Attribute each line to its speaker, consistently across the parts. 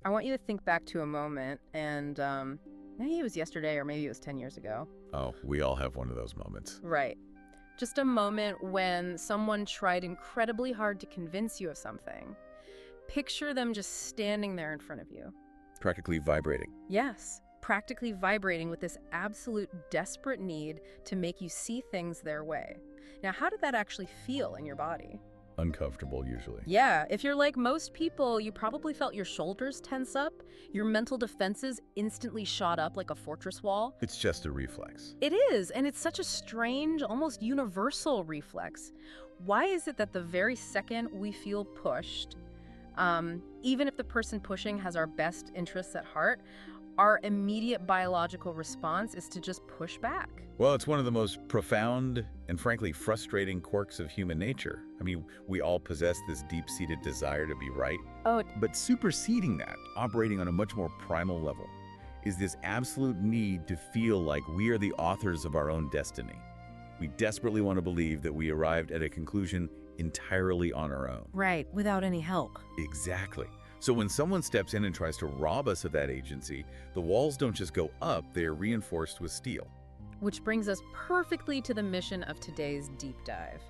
Speaker 1: I want you to think back to a moment, and maybe it was yesterday or maybe it was 10 years ago.
Speaker 2: Oh, we all have one of those moments.
Speaker 1: Right. Just a moment when someone tried incredibly hard to convince you of something. Picture them just standing there in front of you.
Speaker 2: Practically vibrating.
Speaker 1: Yes, practically vibrating with this absolute desperate need to make you see things their way. Now, how did that actually feel in your body?
Speaker 2: Uncomfortable, usually.
Speaker 1: Yeah, if you're like most people, you probably felt your shoulders tense up, your mental defenses instantly shot up like a fortress wall.
Speaker 2: It's just a reflex.
Speaker 1: It is, and it's such a strange, almost universal reflex. Why is it that the very second we feel pushed, even if the person pushing has our best interests at heart, our immediate biological response is to just push back?
Speaker 2: Well, it's one of the most profound and frankly frustrating quirks of human nature. I mean, we all possess this deep-seated desire to be right.
Speaker 1: Oh,
Speaker 2: But superseding that, operating on a much more primal level, is this absolute need to feel like we are the authors of our own destiny. We desperately want to believe that we arrived at a conclusion entirely on our own.
Speaker 1: right, without any help.
Speaker 2: Exactly. So when someone steps in and tries to rob us of that agency, the walls don't just go up, they are reinforced with steel.
Speaker 1: Which brings us perfectly to the mission of today's deep dive.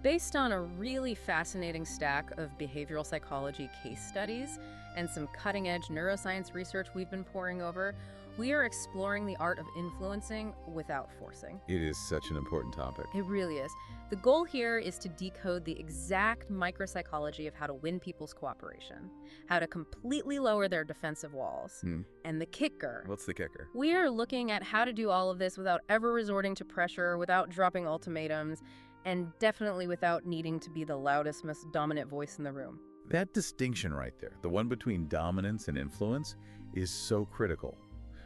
Speaker 1: Based on a really fascinating stack of behavioral psychology case studies and some cutting-edge neuroscience research we've been poring over, we are exploring the art of influencing without forcing.
Speaker 2: It is such an important topic.
Speaker 1: It really is. The goal here is to decode the exact micropsychology of how to win people's cooperation, how to completely lower their defensive walls. And the kicker,
Speaker 2: What's the kicker?
Speaker 1: we are looking at how to do all of this without ever resorting to pressure, without dropping ultimatums, and definitely without needing to be the loudest, most dominant voice in the room.
Speaker 2: That distinction right there, the one between dominance and influence, is so critical.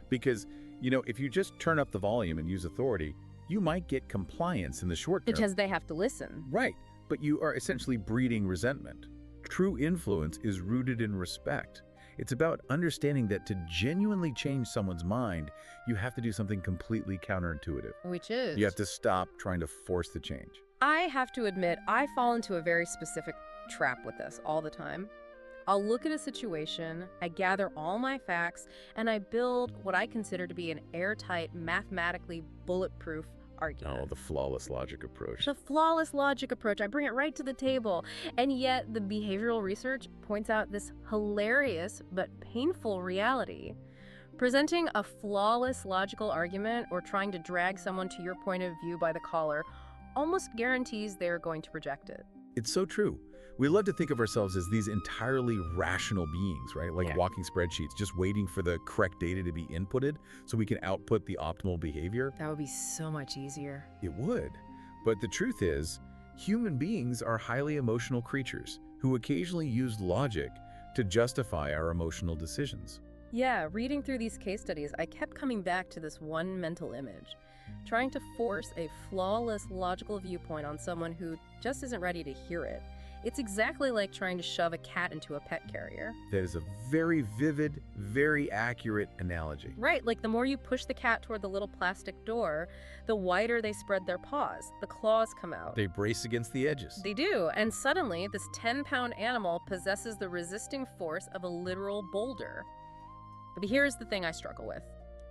Speaker 2: Because, if you just turn up the volume and use authority, you might get compliance in the short term.
Speaker 1: Because they have to listen.
Speaker 2: Right, but you are essentially breeding resentment. True influence is rooted in respect. It's about understanding that to genuinely change someone's mind, you have to do something completely counterintuitive.
Speaker 1: Which is?
Speaker 2: You have to stop trying to force the change.
Speaker 1: I have to admit, I fall into a very specific trap with this all the time. I'll look at a situation, I gather all my facts, and I build what I consider to be an airtight, mathematically bulletproof argument.
Speaker 2: Oh, the flawless logic approach.
Speaker 1: The flawless logic approach. I bring it right to the table. And yet, the behavioral research points out this hilarious but painful reality. Presenting a flawless logical argument or trying to drag someone to your point of view by the collar almost guarantees they're going to reject it.
Speaker 2: It's so true. We love to think of ourselves as these entirely rational beings, right? Like
Speaker 1: Yeah.
Speaker 2: walking spreadsheets, just waiting for the correct data to be inputted so we can output the optimal behavior.
Speaker 1: That would be so much easier.
Speaker 2: It would. But the truth is, human beings are highly emotional creatures who occasionally use logic to justify our emotional decisions.
Speaker 1: Yeah, reading through these case studies, I kept coming back to this one mental image, trying to force a flawless logical viewpoint on someone who just isn't ready to hear it. It's exactly like trying to shove a cat into a pet carrier.
Speaker 2: That is a very vivid, very accurate analogy.
Speaker 1: Right, like the more you push the cat toward the little plastic door, the wider they spread their paws. The claws come out.
Speaker 2: They brace against the edges.
Speaker 1: They do, and suddenly this 10-pound animal possesses the resisting force of a literal boulder. But here's the thing I struggle with.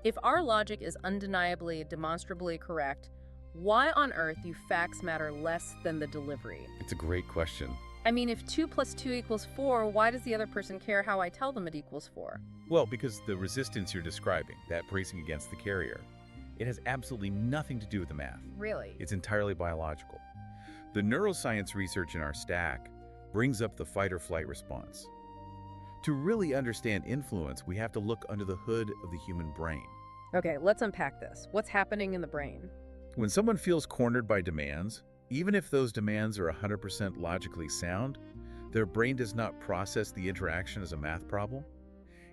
Speaker 1: If our logic is undeniably, demonstrably correct, why on earth do facts matter less than the delivery?
Speaker 2: It's a great question.
Speaker 1: I mean, if 2 + 2 = 4, why does the other person care how I tell them it equals 4?
Speaker 2: Well, because the resistance you're describing, that bracing against the carrier, it has absolutely nothing to do with the math.
Speaker 1: Really?
Speaker 2: It's entirely biological. The neuroscience research in our stack brings up the fight-or-flight response. To really understand influence, we have to look under the hood of the human brain.
Speaker 1: Okay, let's unpack this. What's happening in the brain?
Speaker 2: When someone feels cornered by demands, even if those demands are 100% logically sound, their brain does not process the interaction as a math problem.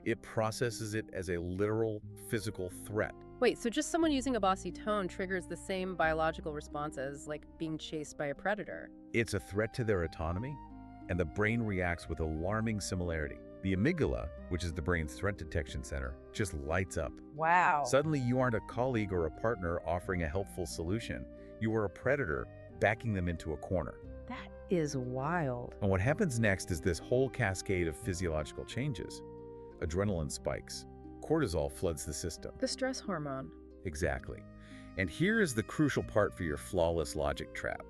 Speaker 2: It processes it as a literal physical threat.
Speaker 1: Wait, so just someone using a bossy tone triggers the same biological response as, like, being chased by a predator?
Speaker 2: It's a threat to their autonomy, and the brain reacts with alarming similarity. The amygdala, which is the brain's threat detection center, just lights up.
Speaker 1: Wow.
Speaker 2: Suddenly, you aren't a colleague or a partner offering a helpful solution. You are a predator backing them into a corner.
Speaker 1: That is wild.
Speaker 2: And what happens next is this whole cascade of physiological changes. Adrenaline spikes. Cortisol floods the system.
Speaker 1: The stress hormone.
Speaker 2: Exactly. And here is the crucial part for your flawless logic trap.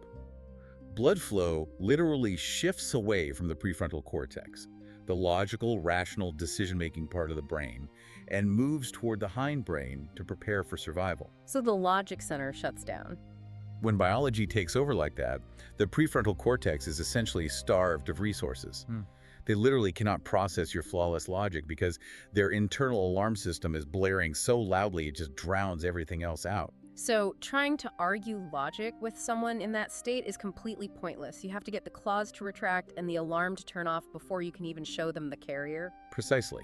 Speaker 2: Blood flow literally shifts away from the prefrontal cortex, the logical, rational, decision-making part of the brain, and moves toward the hindbrain to prepare for survival.
Speaker 1: So the logic center shuts down.
Speaker 2: When biology takes over like that, the prefrontal cortex is essentially starved of resources. They literally cannot process your flawless logic because their internal alarm system is blaring so loudly it just drowns everything else out.
Speaker 1: So trying to argue logic with someone in that state is completely pointless. You have to get the claws to retract and the alarm to turn off before you can even show them the carrier.
Speaker 2: Precisely.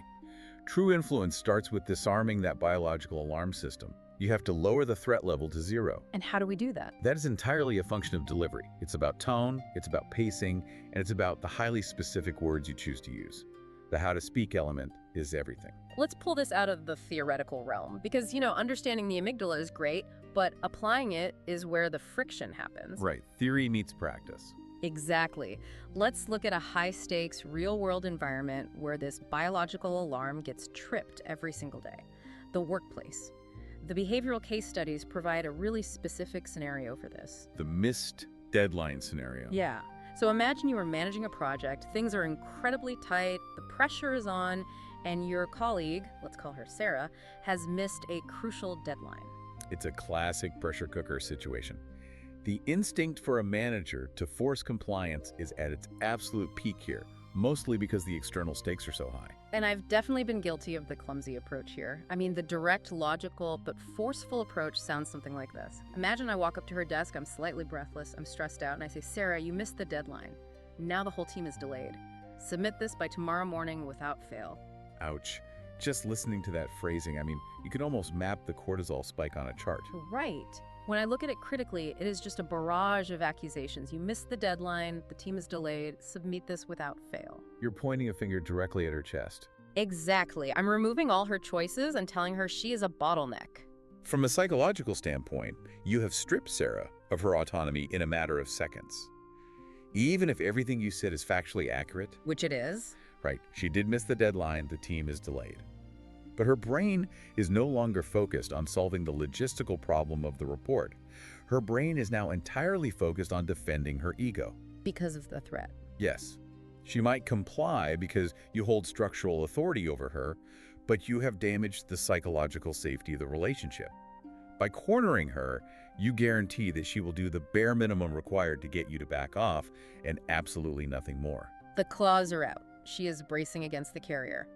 Speaker 2: True influence starts with disarming that biological alarm system. You have to lower the threat level to 0.
Speaker 1: And how do we do that?
Speaker 2: That is entirely a function of delivery. It's about tone, it's about pacing, and it's about the highly specific words you choose to use. The how to speak element is everything.
Speaker 1: Let's pull this out of the theoretical realm because, understanding the amygdala is great, but applying it is where the friction happens.
Speaker 2: Right. Theory meets practice.
Speaker 1: Exactly. Let's look at a high-stakes, real-world environment where this biological alarm gets tripped every single day. The workplace. The behavioral case studies provide a really specific scenario for this.
Speaker 2: The missed deadline scenario.
Speaker 1: Yeah. So imagine you are managing a project, things are incredibly tight, the pressure is on, and your colleague, let's call her Sarah, has missed a crucial deadline.
Speaker 2: It's a classic pressure cooker situation. The instinct for a manager to force compliance is at its absolute peak here, mostly because the external stakes are so high.
Speaker 1: And I've definitely been guilty of the clumsy approach here. I mean, the direct, logical, but forceful approach sounds something like this. Imagine I walk up to her desk, I'm slightly breathless, I'm stressed out, and I say, Sarah, you missed the deadline. Now the whole team is delayed. Submit this by tomorrow morning without fail.
Speaker 2: Ouch. Just listening to that phrasing, you can almost map the cortisol spike on a chart.
Speaker 1: Right. When I look at it critically, it is just a barrage of accusations. You missed the deadline, the team is delayed, submit this without fail.
Speaker 2: You're pointing a finger directly at her chest.
Speaker 1: Exactly. I'm removing all her choices and telling her she is a bottleneck.
Speaker 2: From a psychological standpoint, you have stripped Sarah of her autonomy in a matter of seconds. Even if everything you said is factually accurate.
Speaker 1: Which it is.
Speaker 2: Right. She did miss the deadline, the team is delayed. But her brain is no longer focused on solving the logistical problem of the report. Her brain is now entirely focused on defending her ego.
Speaker 1: Because of the threat.
Speaker 2: Yes. She might comply because you hold structural authority over her, but you have damaged the psychological safety of the relationship. By cornering her, you guarantee that she will do the bare minimum required to get you to back off and absolutely nothing more.
Speaker 1: The claws are out. She is bracing against the carrier.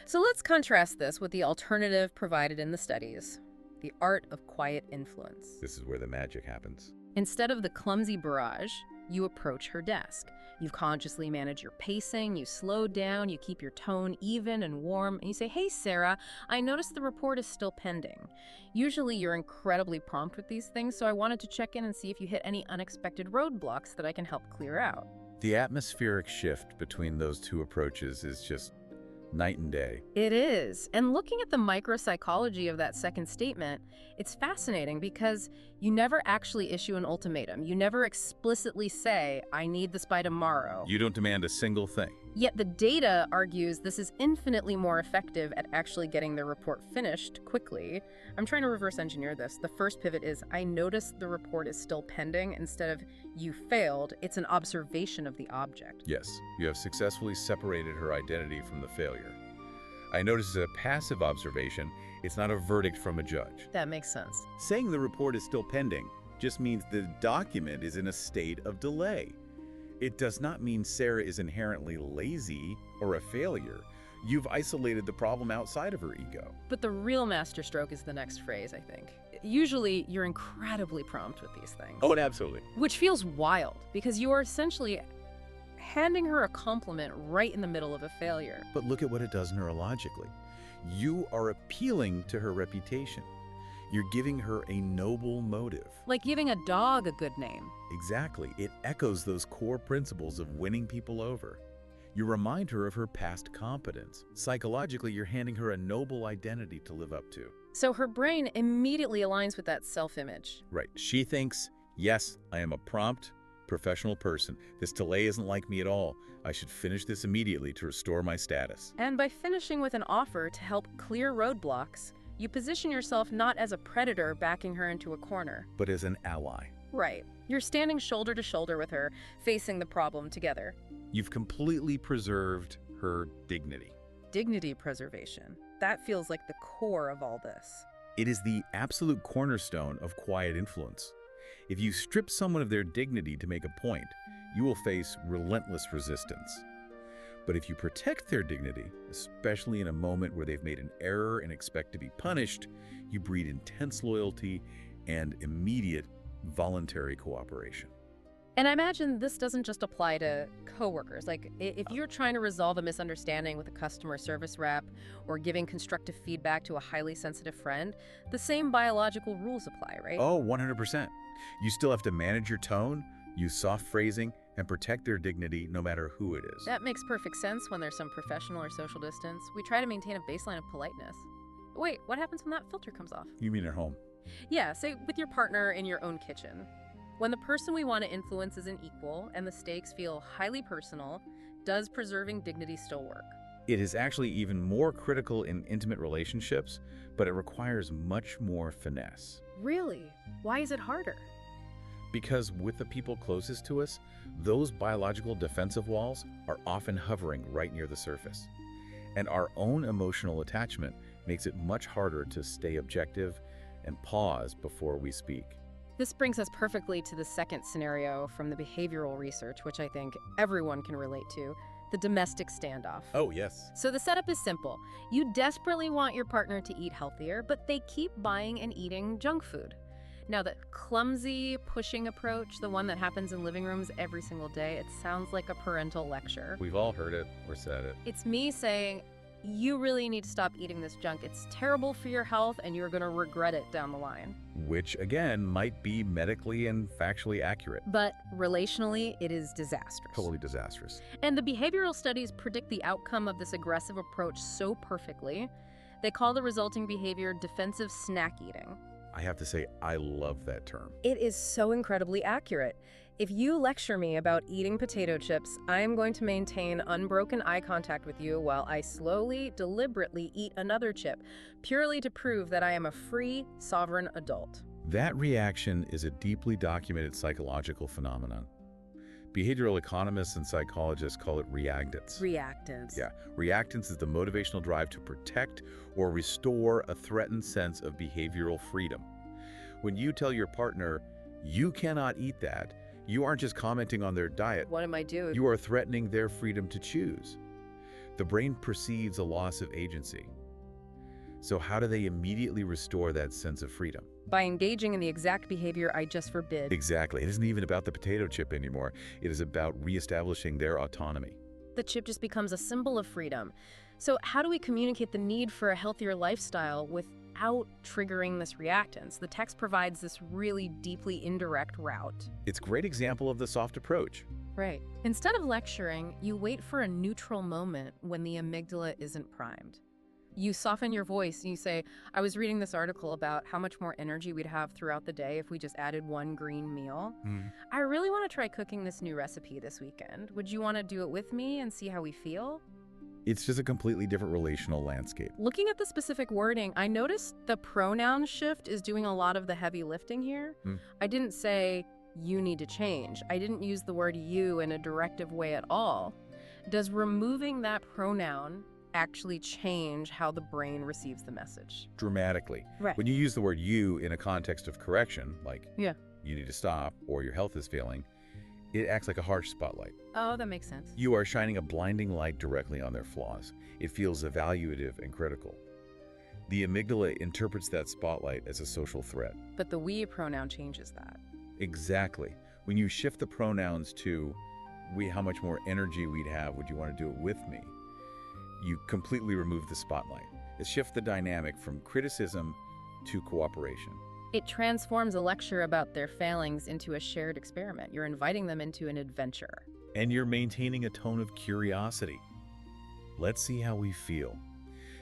Speaker 1: So let's contrast this with the alternative provided in the studies, the art of quiet influence.
Speaker 2: This is where the magic happens.
Speaker 1: Instead of the clumsy barrage, you approach her desk. You consciously manage your pacing, you slow down, you keep your tone even and warm, and you say, hey, Sarah, I noticed the report is still pending. Usually you're incredibly prompt with these things, so I wanted to check in and see if you hit any unexpected roadblocks that I can help clear out.
Speaker 2: The atmospheric shift between those two approaches is just night and day.
Speaker 1: It is. And looking at the micropsychology of that second statement, it's fascinating because you never actually issue an ultimatum. You never explicitly say, I need this by tomorrow.
Speaker 2: You don't demand a single thing.
Speaker 1: Yet the data argues this is infinitely more effective at actually getting the report finished quickly. I'm trying to reverse engineer this. The first pivot is, I noticed the report is still pending. Instead of, you failed, it's an observation of the object.
Speaker 2: Yes, you have successfully separated her identity from the failure. I notice it's a passive observation. It's not a verdict from a judge.
Speaker 1: That makes sense.
Speaker 2: Saying the report is still pending just means the document is in a state of delay. It does not mean Sarah is inherently lazy or a failure. You've isolated the problem outside of her ego.
Speaker 1: But the real masterstroke is the next phrase, I think. Usually, you're incredibly prompt with these things.
Speaker 2: Oh, absolutely.
Speaker 1: Which feels wild, because you are essentially handing her a compliment right in the middle of a failure.
Speaker 2: But look at what it does neurologically. You are appealing to her reputation. You're giving her a noble motive.
Speaker 1: Like giving a dog a good name.
Speaker 2: Exactly. It echoes those core principles of winning people over. You remind her of her past competence. Psychologically, you're handing her a noble identity to live up to.
Speaker 1: So her brain immediately aligns with that self-image.
Speaker 2: Right. She thinks, yes, I am a prompt, Professional person. This delay isn't like me at all. I should finish this immediately to restore my status.
Speaker 1: And by finishing with an offer to help clear roadblocks, you position yourself not as a predator backing her into a corner.
Speaker 2: But as an ally.
Speaker 1: Right. You're standing shoulder to shoulder with her, facing the problem together.
Speaker 2: You've completely preserved her dignity.
Speaker 1: Dignity preservation. That feels like the core of all this.
Speaker 2: It is the absolute cornerstone of quiet influence. If you strip someone of their dignity to make a point, you will face relentless resistance. But if you protect their dignity, especially in a moment where they've made an error and expect to be punished, you breed intense loyalty and immediate voluntary cooperation.
Speaker 1: And I imagine this doesn't just apply to coworkers. Like, if you're trying to resolve a misunderstanding with a customer service rep or giving constructive feedback to a highly sensitive friend, the same biological rules apply, right?
Speaker 2: Oh, 100%. You still have to manage your tone, use soft phrasing, and protect their dignity no matter who it is.
Speaker 1: That makes perfect sense when there's some professional or social distance. We try to maintain a baseline of politeness. Wait, what happens when that filter comes off?
Speaker 2: You mean at home?
Speaker 1: Yeah, say with your partner in your own kitchen. When the person we want to influence isn't equal and the stakes feel highly personal, does preserving dignity still work?
Speaker 2: It is actually even more critical in intimate relationships, but it requires much more finesse.
Speaker 1: Really? Why is it harder?
Speaker 2: Because with the people closest to us, those biological defensive walls are often hovering right near the surface. And our own emotional attachment makes it much harder to stay objective and pause before we speak.
Speaker 1: This brings us perfectly to the second scenario from the behavioral research, which I think everyone can relate to, the domestic standoff.
Speaker 2: Oh, yes.
Speaker 1: So the setup is simple. You desperately want your partner to eat healthier, but they keep buying and eating junk food. Now, the clumsy, pushing approach, the one that happens in living rooms every single day, it sounds like a parental lecture.
Speaker 2: We've all heard it or said it.
Speaker 1: It's me saying, you really need to stop eating this junk. It's terrible for your health, and you're going to regret it down the line.
Speaker 2: Which, again, might be medically and factually accurate.
Speaker 1: But relationally, it is disastrous.
Speaker 2: Totally disastrous.
Speaker 1: And the behavioral studies predict the outcome of this aggressive approach so perfectly. They call the resulting behavior defensive snack eating.
Speaker 2: I have to say, I love that term.
Speaker 1: It is so incredibly accurate. If you lecture me about eating potato chips, I am going to maintain unbroken eye contact with you while I slowly, deliberately eat another chip, purely to prove that I am a free, sovereign adult.
Speaker 2: That reaction is a deeply documented psychological phenomenon. Behavioral economists and psychologists call it reactance.
Speaker 1: Reactance.
Speaker 2: Yeah, reactance is the motivational drive to protect or restore a threatened sense of behavioral freedom. When you tell your partner, you cannot eat that, you aren't just commenting on their diet.
Speaker 1: What am I doing?
Speaker 2: You are threatening their freedom to choose. The brain perceives a loss of agency. So how do they immediately restore that sense of freedom?
Speaker 1: By engaging in the exact behavior I just forbid.
Speaker 2: Exactly. It isn't even about the potato chip anymore. It is about reestablishing their autonomy.
Speaker 1: The chip just becomes a symbol of freedom. So how do we communicate the need for a healthier lifestyle without triggering this reactance? The text provides this really deeply indirect route.
Speaker 2: It's a great example of the soft approach.
Speaker 1: Right. Instead of lecturing, you wait for a neutral moment when the amygdala isn't primed. You soften your voice and you say, I was reading this article about how much more energy we'd have throughout the day if we just added one green meal. I really want to try cooking this new recipe this weekend. Would you want to do it with me and see how we feel?
Speaker 2: It's just a completely different relational landscape.
Speaker 1: Looking at the specific wording, I noticed the pronoun shift is doing a lot of the heavy lifting here. I didn't say, you need to change. I didn't use the word you in a directive way at all. Does removing that pronoun actually change how the brain receives the message?
Speaker 2: Dramatically.
Speaker 1: Right.
Speaker 2: When you use the word you in a context of correction, like
Speaker 1: Yeah.
Speaker 2: you need to stop or your health is failing, it acts like a harsh spotlight.
Speaker 1: Oh, that makes sense.
Speaker 2: You are shining a blinding light directly on their flaws. It feels evaluative and critical. The amygdala interprets that spotlight as a social threat.
Speaker 1: But the we pronoun changes that.
Speaker 2: Exactly. When you shift the pronouns to how much more energy we'd have, would you want to do it with me? You completely remove the spotlight. It shifts the dynamic from criticism to cooperation.
Speaker 1: It transforms a lecture about their failings into a shared experiment. You're inviting them into an adventure.
Speaker 2: And you're maintaining a tone of curiosity. Let's see how we feel.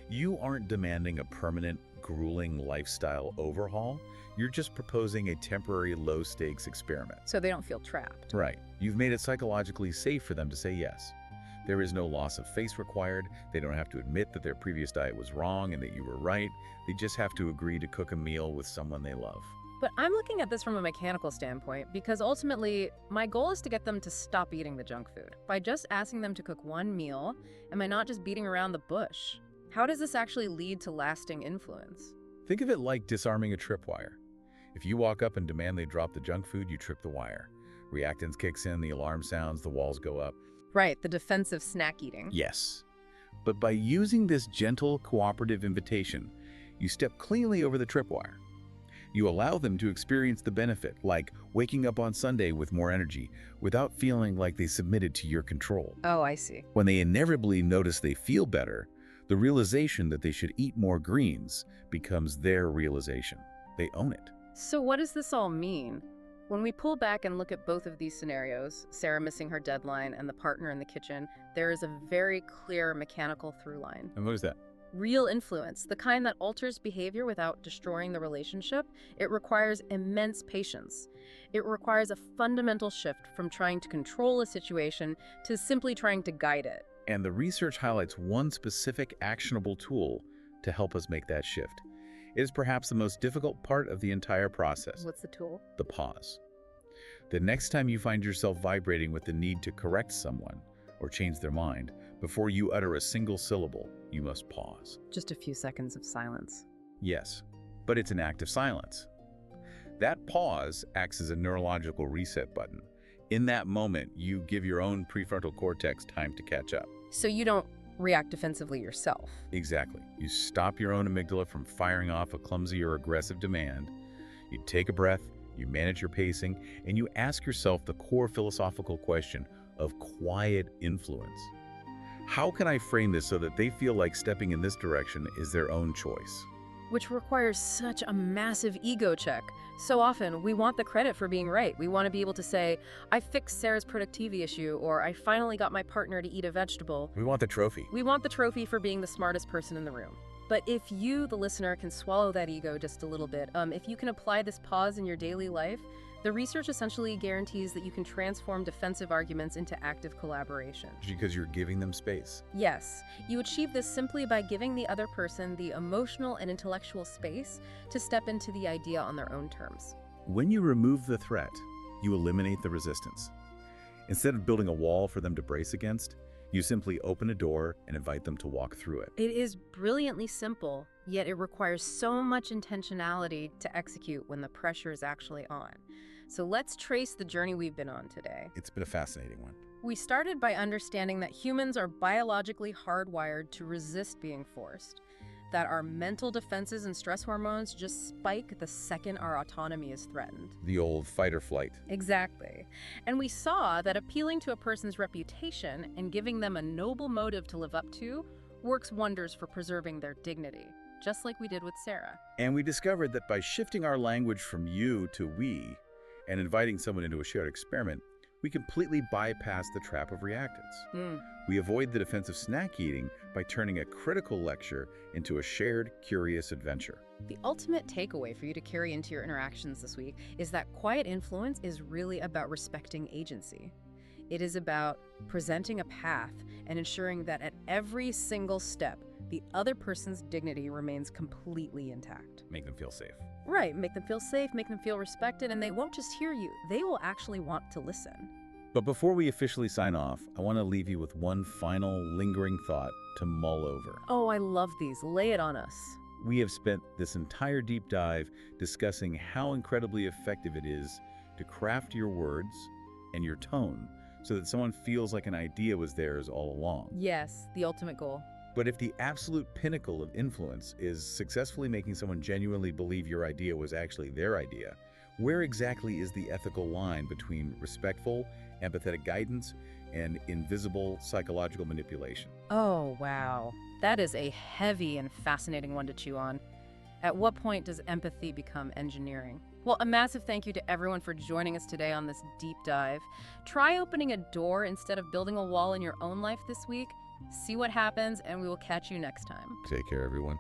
Speaker 2: You aren't demanding a permanent, grueling lifestyle overhaul. You're just proposing a temporary low-stakes experiment.
Speaker 1: So they don't feel trapped.
Speaker 2: Right. You've made it psychologically safe for them to say yes. There is no loss of face required. They don't have to admit that their previous diet was wrong and that you were right. They just have to agree to cook a meal with someone they love.
Speaker 1: But I'm looking at this from a mechanical standpoint because ultimately, my goal is to get them to stop eating the junk food. By just asking them to cook one meal, am I not just beating around the bush? How does this actually lead to lasting influence?
Speaker 2: Think of it like disarming a tripwire. If you walk up and demand they drop the junk food, you trip the wire. Reactance kicks in, the alarm sounds, the walls go up.
Speaker 1: Right, the defensive snack eating.
Speaker 2: Yes. But by using this gentle, cooperative invitation, you step cleanly over the tripwire. You allow them to experience the benefit, like waking up on Sunday with more energy, without feeling like they submitted to your control.
Speaker 1: Oh, I see.
Speaker 2: When they inevitably notice they feel better, the realization that they should eat more greens becomes their realization. They own it.
Speaker 1: So what does this all mean? When we pull back and look at both of these scenarios, Sarah missing her deadline and the partner in the kitchen, there is a very clear mechanical through line.
Speaker 2: And what is that?
Speaker 1: Real influence, the kind that alters behavior without destroying the relationship, it requires immense patience. It requires a fundamental shift from trying to control a situation to simply trying to guide it.
Speaker 2: And the research highlights one specific actionable tool to help us make that shift. It is perhaps the most difficult part of the entire process.
Speaker 1: What's the tool?
Speaker 2: The pause. The next time you find yourself vibrating with the need to correct someone or change their mind, before you utter a single syllable, you must pause.
Speaker 1: Just a few seconds of silence.
Speaker 2: Yes, but it's an act of silence. That pause acts as a neurological reset button. In that moment, you give your own prefrontal cortex time to catch up.
Speaker 1: So you don't react defensively yourself.
Speaker 2: Exactly. You stop your own amygdala from firing off a clumsy or aggressive demand. You take a breath, you manage your pacing, and you ask yourself the core philosophical question of quiet influence. How can I frame this so that they feel like stepping in this direction is their own choice?
Speaker 1: Which requires such a massive ego check. So often, we want the credit for being right. We want to be able to say, I fixed Sarah's productivity issue, or I finally got my partner to eat a vegetable.
Speaker 2: We want the trophy.
Speaker 1: We want the trophy for being the smartest person in the room. But if you, the listener, can swallow that ego just a little bit, if you can apply this pause in your daily life, the research essentially guarantees that you can transform defensive arguments into active collaboration.
Speaker 2: Because you're giving them space.
Speaker 1: Yes, you achieve this simply by giving the other person the emotional and intellectual space to step into the idea on their own terms.
Speaker 2: When you remove the threat, you eliminate the resistance. Instead of building a wall for them to brace against, you simply open a door and invite them to walk through it.
Speaker 1: It is brilliantly simple, yet it requires so much intentionality to execute when the pressure is actually on. So let's trace the journey we've been on today.
Speaker 2: It's been a fascinating one.
Speaker 1: We started by understanding that humans are biologically hardwired to resist being forced, that our mental defenses and stress hormones just spike the second our autonomy is threatened.
Speaker 2: The old fight or flight.
Speaker 1: Exactly. And we saw that appealing to a person's reputation and giving them a noble motive to live up to works wonders for preserving their dignity, just like we did with Sarah.
Speaker 2: And we discovered that by shifting our language from you to we, and inviting someone into a shared experiment, we completely bypass the trap of reactance. We avoid the defensive snack eating by turning a critical lecture into a shared, curious adventure.
Speaker 1: The ultimate takeaway for you to carry into your interactions this week is that quiet influence is really about respecting agency. It is about presenting a path and ensuring that at every single step, the other person's dignity remains completely intact.
Speaker 2: Make them feel safe.
Speaker 1: Right, make them feel safe, make them feel respected, and they won't just hear you, they will actually want to listen.
Speaker 2: But before we officially sign off, I want to leave you with one final lingering thought to mull over.
Speaker 1: Oh, I love these. Lay it on us.
Speaker 2: We have spent this entire deep dive discussing how incredibly effective it is to craft your words and your tone so that someone feels like an idea was theirs all along.
Speaker 1: Yes, the ultimate goal.
Speaker 2: But if the absolute pinnacle of influence is successfully making someone genuinely believe your idea was actually their idea, where exactly is the ethical line between respectful, empathetic guidance and invisible psychological manipulation?
Speaker 1: Oh, wow. That is a heavy and fascinating one to chew on. At what point does empathy become engineering? Well, a massive thank you to everyone for joining us today on this deep dive. Try opening a door instead of building a wall in your own life this week. See what happens, and we will catch you next time.
Speaker 2: Take care, everyone.